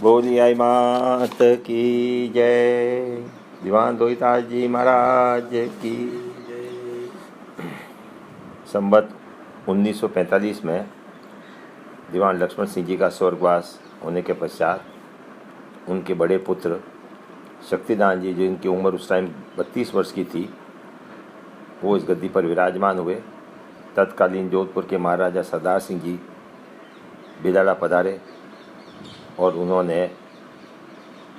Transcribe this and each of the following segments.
बोली आई मात की जय। दीवान दोहिताज जी महाराज की जय। संबत 1945 में दीवान लक्ष्मण सिंह जी का स्वर्गवास होने के पश्चात उनके बड़े पुत्र शक्तिदान जी, जिनकी उम्र उस टाइम 32 वर्ष की थी, वो इस गद्दी पर विराजमान हुए। तत्कालीन जोधपुर के महाराजा सरदार सिंह जी बिलाड़ा पधारे और उन्होंने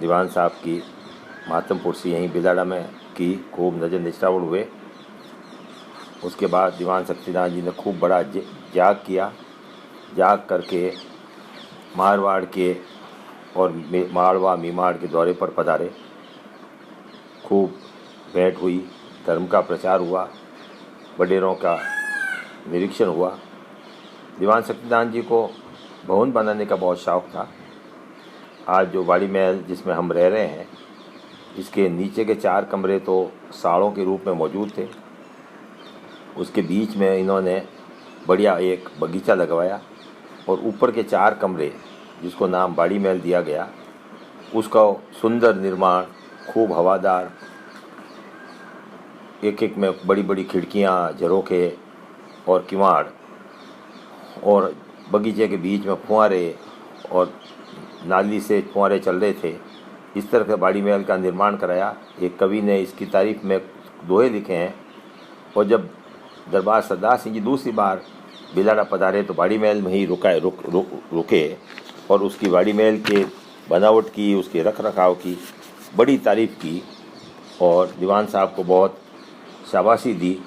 दीवान साहब की मातम पुरसी यहीं बिलाड़ा में की। खूब नजर निष्ठावुल हुए। उसके बाद दीवान शक्तिदान जी ने खूब बड़ा जाग किया। जाग करके मारवाड़ के और मारवा मीमाड़ के दौरे पर पधारे। खूब भेंट हुई, धर्म का प्रचार हुआ, वडेरों का निरीक्षण हुआ। दीवान शक्तिदान जी को भवन बनाने का बहुत शौक़ था। आज जो बाड़ी महल जिसमें हम रह रहे हैं, इसके नीचे के 4 कमरे तो साड़ों के रूप में मौजूद थे। उसके बीच में इन्होंने बढ़िया एक बगीचा लगवाया और ऊपर के 4 कमरे, जिसको नाम बाड़ी महल दिया गया, उसका सुंदर निर्माण, खूब हवादार, एक एक में बड़ी बड़ी खिड़कियाँ, झरोखे और किवाड़, और बगीचे के बीच में फुहारे और नाली से फुहारे चल रहे थे। इस तरह के बाड़ी महल का निर्माण कराया। एक कवि ने इसकी तारीफ में दोहे लिखे हैं। और जब दरबार सरदार सिंह जी दूसरी बार बिलाड़ा पधारे तो बाड़ी महल में ही रुके और उसकी बाड़ी महल के बनावट की, उसके रख रखाव की बड़ी तारीफ की और दीवान साहब को बहुत शाबाशी दी।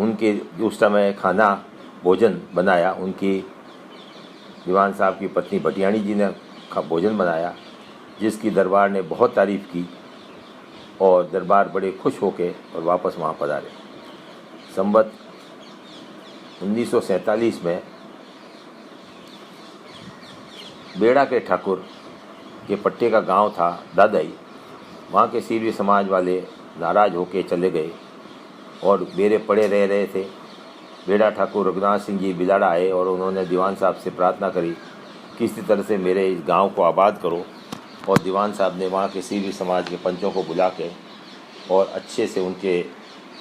उनके उस समय खाना भोजन बनाया, उनकी दीवान साहब की पत्नी भटियाणी जी ने भोजन बनाया, जिसकी दरबार ने बहुत तारीफ़ की और दरबार बड़े खुश होके और वापस वहाँ पधारे। संबत 1947 में बेड़ा के ठाकुर के पट्टे का गांव था दादाई। वहाँ के सीरवी समाज वाले नाराज़ होके चले गए और बेरे पड़े रह रहे थे। बेड़ा ठाकुर रघुनाथ सिंह जी बिलाड़ा आए और उन्होंने दीवान साहब से प्रार्थना करी, किसी तरह से मेरे इस गांव को आबाद करो। और दीवान साहब ने वहाँ के सीरवी समाज के पंचों को बुला के और अच्छे से उनके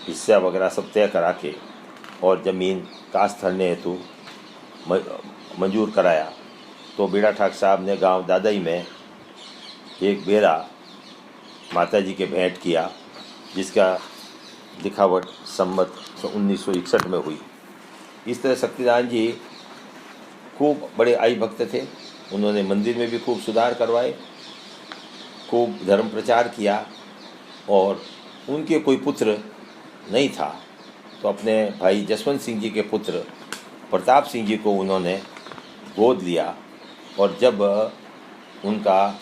हिस्सा वगैरह सब तय करा के और ज़मीन काश्त धरने हेतु मंजूर कराया। तो बेड़ा ठाकुर साहब ने गांव दादाई में एक बेरा माता जी के भेंट किया, जिसका दिखावट संबत 1961 में हुई। इस तरह शक्तिदान जी खूब बड़े आई भक्त थे। उन्होंने मंदिर में भी खूब सुधार करवाए, खूब धर्म प्रचार किया और उनके कोई पुत्र नहीं था तो अपने भाई जसवंत सिंह जी के पुत्र प्रताप सिंह जी को उन्होंने गोद लिया। और जब उनका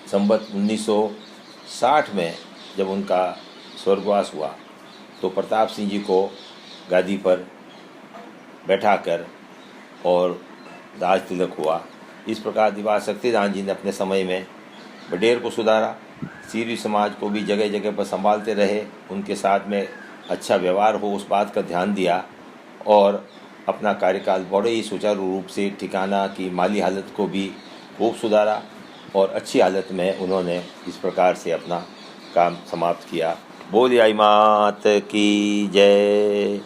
संबत 1960 में जब उनका स्वर्गवास हुआ तो प्रताप सिंह जी को गादी पर बैठाकर और दाज तिलक हुआ। इस प्रकार दीवान शक्तिदान जी ने अपने समय में वडेर को सुधारा, सीरवी समाज को भी जगह जगह पर संभालते रहे, उनके साथ में अच्छा व्यवहार हो उस बात का ध्यान दिया और अपना कार्यकाल बड़े ही सुचारू रूप से ठिकाना की माली हालत को भी खूब सुधारा और अच्छी हालत में उन्होंने इस प्रकार से अपना काम समाप्त किया। बोली आई मात की जय।